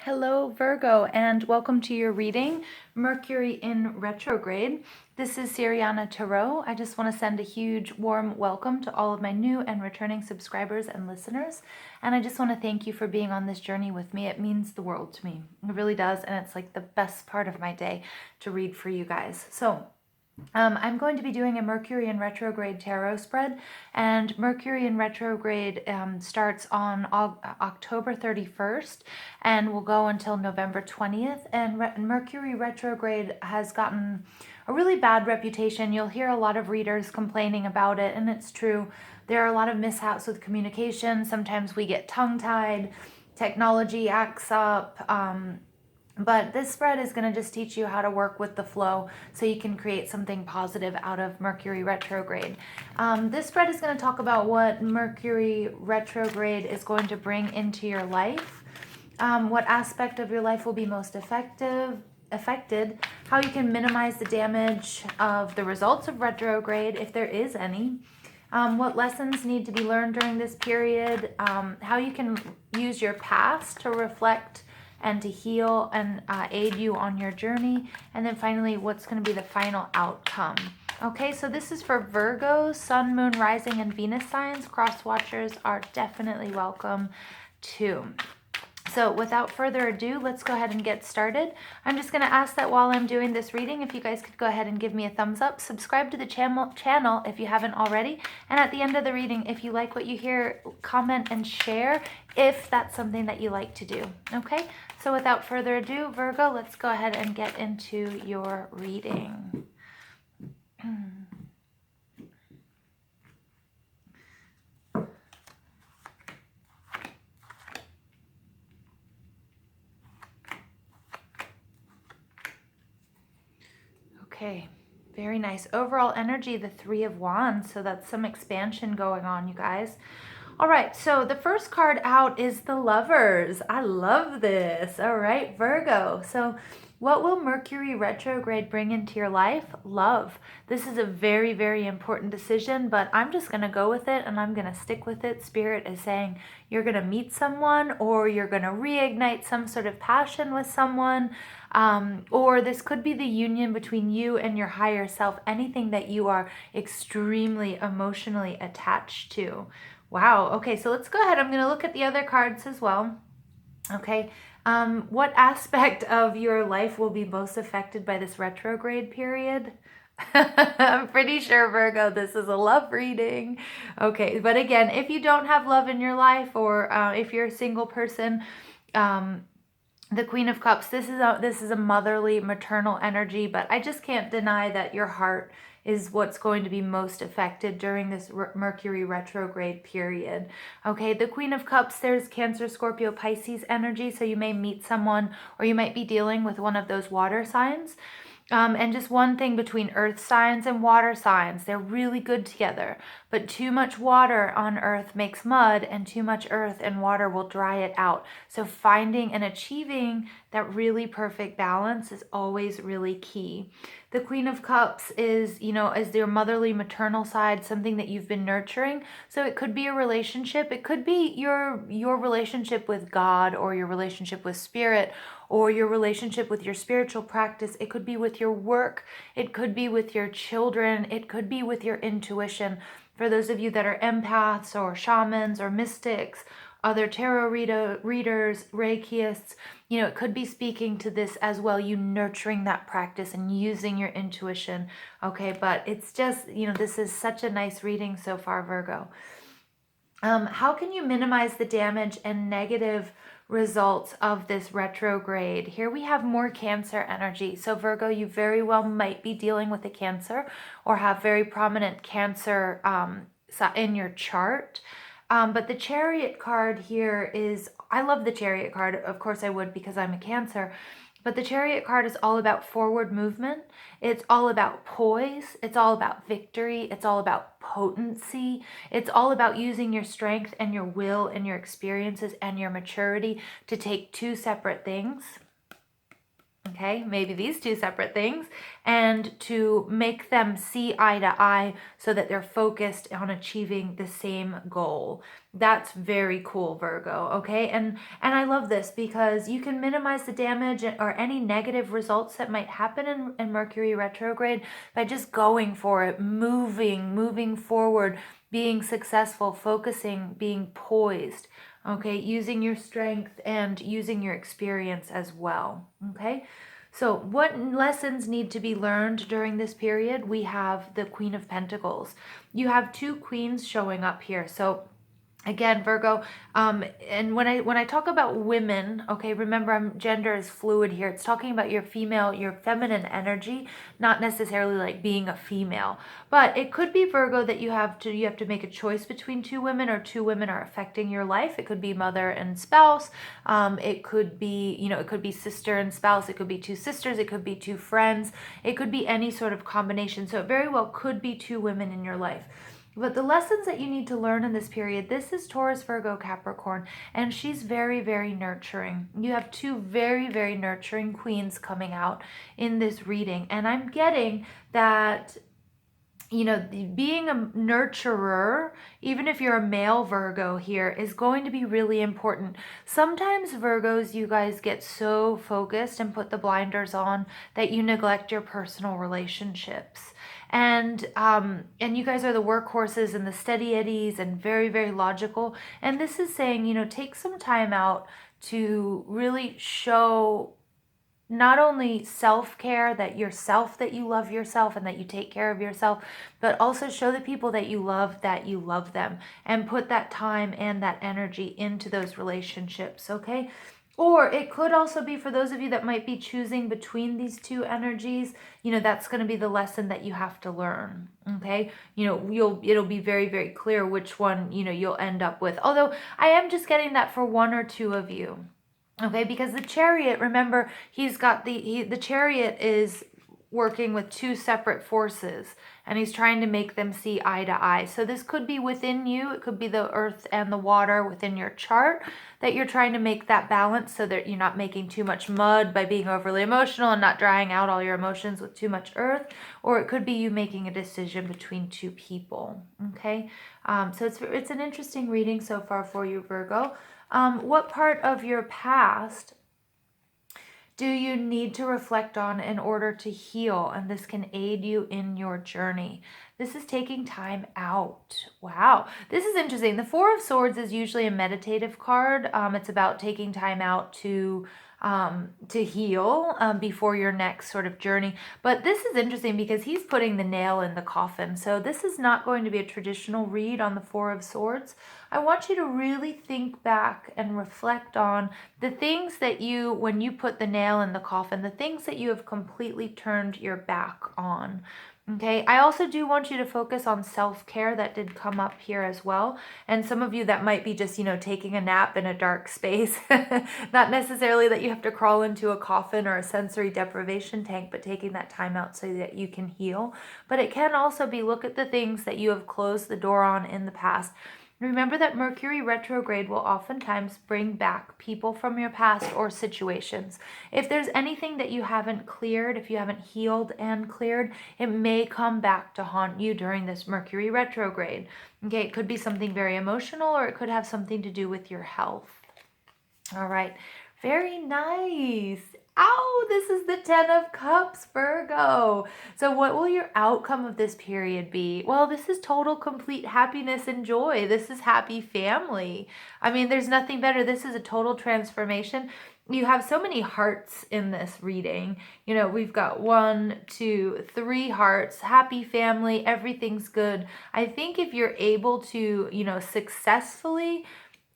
Hello, Virgo, and welcome to your reading, Mercury in Retrograde. This is Siriana Tarot. I just want to send a huge warm welcome to all of my new and returning subscribers and listeners. And I just want to thank you for being on this journey with me. It means the world to me. It really does. And it's like the best part of my day to read for you guys. So I'm going to be doing a Mercury in Retrograde tarot spread, and Mercury in Retrograde starts on October 31st and will go until November 20th. And Mercury Retrograde has gotten a really bad reputation. You'll hear a lot of readers complaining about it, and it's true. There are a lot of mishaps with communication. Sometimes we get tongue-tied, technology acts up, but this spread is going to just teach you how to work with the flow so you can create something positive out of Mercury retrograde. This spread is going to talk about what Mercury retrograde is going to bring into your life, what aspect of your life will be most affected, how you can minimize the damage of the results of retrograde, if there is any, what lessons need to be learned during this period, how you can use your past to reflect and to heal and aid you on your journey. And then finally, what's going to be the final outcome. Okay, so this is for Virgo, Sun, Moon, Rising, and Venus signs. Crosswatchers are definitely welcome too. So without further ado, let's go ahead and get started. I'm just going to ask that while I'm doing this reading, if you guys could go ahead and give me a thumbs up, subscribe to the channel if you haven't already, and at the end of the reading, if you like what you hear, comment and share if that's something that you like to do. Okay, so without further ado, Virgo, let's go ahead and get into your reading. Okay, very nice. Overall energy, the Three of Wands. So that's some expansion going on, you guys. All right, so the first card out is the Lovers. I love this. All right, Virgo. So what will Mercury retrograde bring into your life? Love. This is a very, very important decision, but I'm just going to go with it and I'm going to stick with it. Spirit is saying you're going to meet someone, or you're going to reignite some sort of passion with someone, or this could be the union between you and your higher self, anything that you are extremely emotionally attached to. Wow. Okay, so let's go ahead. I'm going to look at the other cards as well. Okay. What aspect of your life will be most affected by this retrograde period? I'm pretty sure, Virgo, this is a love reading. Okay, but again, if you don't have love in your life, or if you're a single person, the Queen of Cups, this is a motherly, maternal energy, but I just can't deny that your heart is what's going to be most affected during this Mercury retrograde period. Okay, the Queen of Cups, there's Cancer, Scorpio, Pisces energy, so you may meet someone, or you might be dealing with one of those water signs. And just one thing between earth signs and water signs, they're really good together. But too much water on earth makes mud, and too much earth and water will dry it out. So finding and achieving that really perfect balance is always really key. The Queen of Cups is, is your motherly, maternal side, something that you've been nurturing. So it could be a relationship. It could be your relationship with God, or your relationship with spirit, or your relationship with your spiritual practice. It could be with your work. It could be with your children. It could be with your intuition. For those of you that are empaths or shamans or mystics, other tarot readers, Reikiists, it could be speaking to this as well, you nurturing that practice and using your intuition. Okay, but it's just, this is such a nice reading so far, Virgo. How can you minimize the damage and negative results of this retrograde? Here we have more Cancer energy. So Virgo, you very well might be dealing with a Cancer, or have very prominent Cancer in your chart. But the Chariot card here is, I love the Chariot card. Of course I would, because I'm a Cancer. But the Chariot card is all about forward movement. It's all about poise. It's all about victory. It's all about potency. It's all about using your strength and your will and your experiences and your maturity to take two separate things Okay, maybe these two separate things, and to make them see eye to eye so that they're focused on achieving the same goal. That's very cool, Virgo. Okay, and I love this because you can minimize the damage or any negative results that might happen in Mercury retrograde by just going for it, moving forward, being successful, focusing, being poised. Okay, using your strength and using your experience as well. Okay, so what lessons need to be learned during this period? We have the Queen of Pentacles. You have two queens showing up here. So again, Virgo, and when I talk about women, okay, remember, gender is fluid here. It's talking about your female, your feminine energy, not necessarily like being a female. But it could be, Virgo, that you have to make a choice between two women, or two women are affecting your life. It could be mother and spouse. It could be, it could be sister and spouse. It could be two sisters. It could be two friends. It could be any sort of combination. So it very well could be two women in your life. But the lessons that you need to learn in this period, this is Taurus, Virgo, Capricorn, and she's very, very nurturing. You have two very, very nurturing queens coming out in this reading. And I'm getting that, being a nurturer, even if you're a male Virgo here, is going to be really important. Sometimes Virgos, you guys get so focused and put the blinders on that you neglect your personal relationships. And you guys are the workhorses and the steady eddies and very, very logical. And this is saying, take some time out to really show not only self-care, that you love yourself and that you take care of yourself, but also show the people that you love them, and put that time and that energy into those relationships, okay? Or it could also be for those of you that might be choosing between these two energies, that's going to be the lesson that you have to learn, okay? It'll be very, very clear which one, you'll end up with. Although I am just getting that for one or two of you, okay? Because the Chariot, remember, he's got the Chariot is working with two separate forces, and he's trying to make them see eye to eye. So this could be within you. It could be the earth and the water within your chart, that you're trying to make that balance so that you're not making too much mud by being overly emotional and not drying out all your emotions with too much earth. Or it could be you making a decision between two people, okay? So it's an interesting reading so far for you, Virgo. What part of your past do you need to reflect on in order to heal? And this can aid you in your journey. This is taking time out. Wow, this is interesting. The Four of Swords is usually a meditative card. It's about taking time out to heal before your next sort of journey. But this is interesting because he's putting the nail in the coffin. So this is not going to be a traditional read on the Four of Swords. I want you to really think back and reflect on the things that when you put the nail in the coffin, the things that you have completely turned your back on. Okay, I also do want you to focus on self-care. That did come up here as well. And some of you, that might be just, taking a nap in a dark space. Not necessarily that you have to crawl into a coffin or a sensory deprivation tank, but taking that time out so that you can heal. But it can also be, look at the things that you have closed the door on in the past. Remember that Mercury retrograde will oftentimes bring back people from your past or situations. If there's anything that you haven't cleared, if you haven't healed and cleared, it may come back to haunt you during this Mercury retrograde. Okay, it could be something very emotional, or it could have something to do with your health. All right, very nice. Ow, this is the 10 of Cups, Virgo. So what will your outcome of this period be? Well, this is total, complete happiness and joy. This is happy family. I mean, there's nothing better. This is a total transformation. You have so many hearts in this reading. We've got 1, 2, 3 hearts, happy family, everything's good. I think if you're able to, successfully,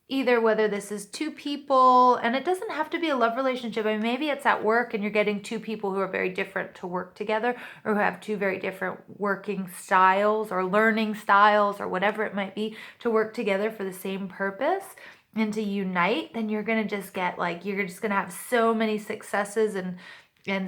either whether this is two people, and it doesn't have to be a love relationship. I mean, maybe it's at work and you're getting two people who are very different to work together, or who have two very different working styles or learning styles or whatever it might be, to work together for the same purpose and to unite. Then you're going to just get you're just going to have so many successes and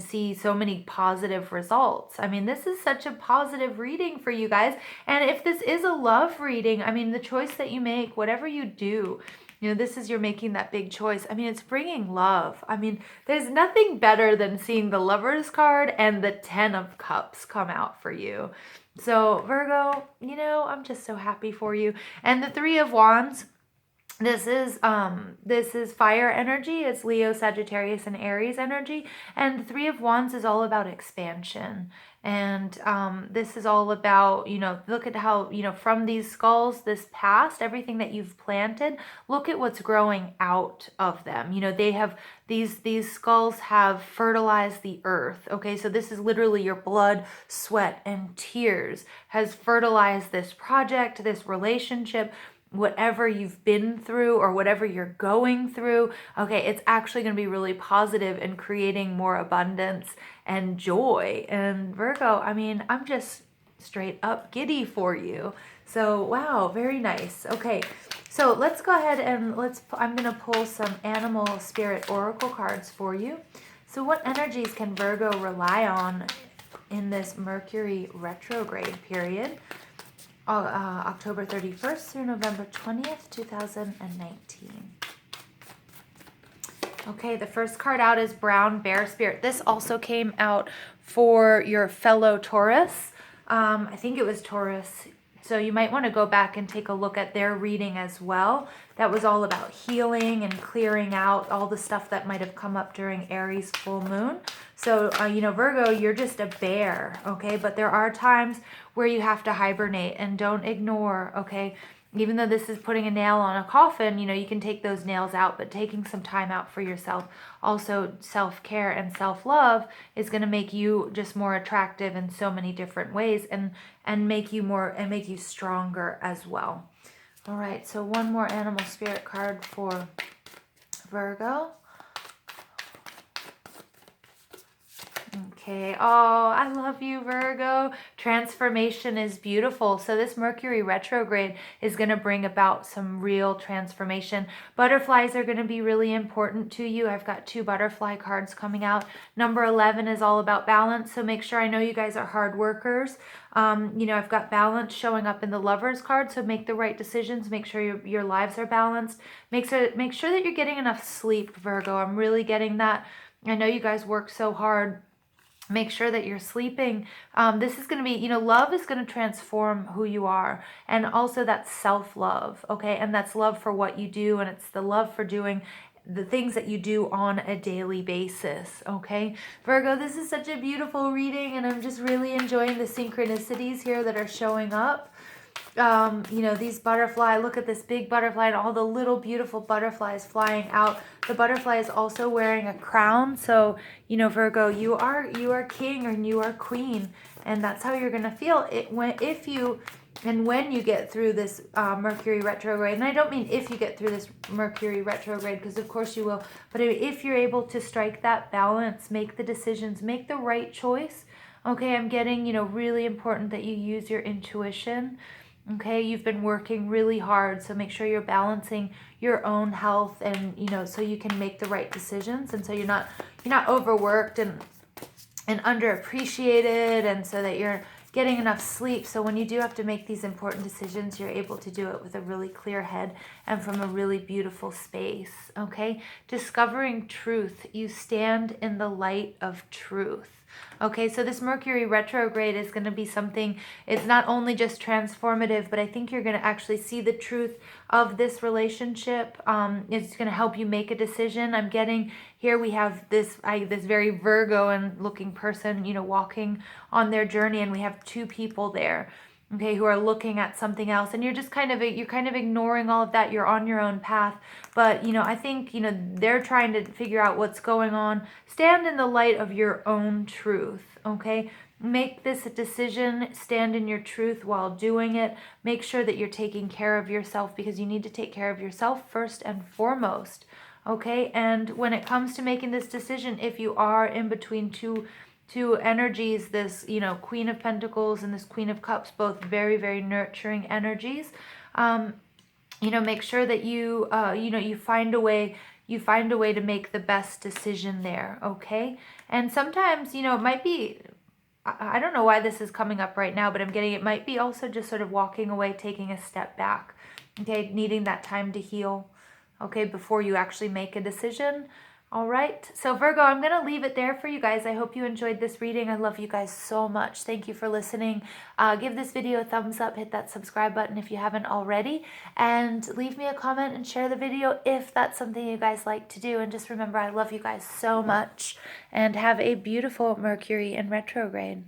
see so many positive results. I mean, this is such a positive reading for you guys. And if this is a love reading, I mean, the choice that you make, whatever you do, You know, this is you're making that big choice. I mean, it's bringing love. I mean, there's nothing better than seeing the Lovers card and the 10 of Cups come out for you. So Virgo, you know, I'm just so happy for you. And the Three of Wands, this is fire energy. It's Leo, Sagittarius, and Aries energy. And the Three of Wands is all about expansion. And this is all about, you know, look at how, you know, from these skulls, this past, everything that you've planted, look at what's growing out of them. You know, they have, these skulls have fertilized the earth. Okay, so this is literally your blood, sweat, and tears has fertilized this project, this relationship, whatever you've been through or whatever you're going through. Okay, it's actually going to be really positive and creating more abundance and joy. And Virgo, I mean, I'm just straight up giddy for you. So wow, very nice. Okay, so let's go ahead and I'm going to pull some animal spirit oracle cards for you. So what energies can Virgo rely on in this Mercury retrograde period? October 31st through November 20th, 2019. Okay, the first card out is Brown Bear Spirit. This also came out for your fellow Taurus. I think it was Taurus. So you might want to go back and take a look at their reading as well. That was all about healing and clearing out all the stuff that might have come up during Aries full moon. So, you know, Virgo, you're just a bear, okay? But there are times where you have to hibernate, and don't ignore, okay? Even though this is putting a nail on a coffin, you know, you can take those nails out, but taking some time out for yourself, also self-care and self-love, is going to make you just more attractive in so many different ways, and make you stronger as well. All right, so one more animal spirit card for Virgo. Okay. Oh, I love you, Virgo. Transformation is beautiful. So this Mercury retrograde is going to bring about some real transformation. Butterflies are going to be really important to you. I've got 2 butterfly cards coming out. Number 11 is all about balance. So make sure, I know you guys are hard workers. You know, I've got balance showing up in the Lovers card. So make the right decisions. Make sure your lives are balanced. Make sure that you're getting enough sleep, Virgo. I'm really getting that. I know you guys work so hard. Make sure that you're sleeping. This is going to be, you know, love is going to transform who you are. And also that's self-love, okay? And that's love for what you do. And it's the love for doing the things that you do on a daily basis, okay? Virgo, this is such a beautiful reading. And I'm just really enjoying the synchronicities here that are showing up. You know, these butterfly, look at this big butterfly and all the little beautiful butterflies flying out. The butterfly is also wearing a crown. So, you know, Virgo, you are king and you are queen. And that's how you're going to feel it when you get through this Mercury retrograde. And I don't mean if you get through this Mercury retrograde, because of course you will. But if you're able to strike that balance, make the decisions, make the right choice. Okay, I'm getting, you know, really important that you use your intuition. Okay, you've been working really hard, so make sure you're balancing your own health, and you know, so you can make the right decisions, and so you're not overworked and underappreciated, and so that you're getting enough sleep. So when you do have to make these important decisions, you're able to do it with a really clear head and from a really beautiful space. Okay, discovering truth. You stand in the light of truth. Okay, so this Mercury retrograde is going to be something, it's not only just transformative, but I think you're going to actually see the truth of this relationship. It's going to help you make a decision. I'm getting here we have this very Virgo looking person, you know, walking on their journey, and we have 2 people there, okay, who are looking at something else, and you're kind of ignoring all of that. You're on your own path, but you know, I think, you know, they're trying to figure out what's going on. Stand in the light of your own truth, okay? Make this a decision. Stand in your truth while doing it. Make sure that you're taking care of yourself, because you need to take care of yourself first and foremost, okay? And when it comes to making this decision, if you are in between two energies, this, you know, Queen of Pentacles and this Queen of Cups, both very, very nurturing energies, you know, make sure that you find a way to make the best decision there, okay? And sometimes, you know, it might be, I don't know why this is coming up right now, but I'm getting, it might be also just sort of walking away, taking a step back, okay? Needing that time to heal. okay, before you actually make a decision. All right, so Virgo, I'm going to leave it there for you guys. I hope you enjoyed this reading. I love you guys so much. Thank you for listening. Give this video a thumbs up, hit that subscribe button if you haven't already, and leave me a comment and share the video if that's something you guys like to do. And just remember, I love you guys so much, and have a beautiful Mercury in retrograde.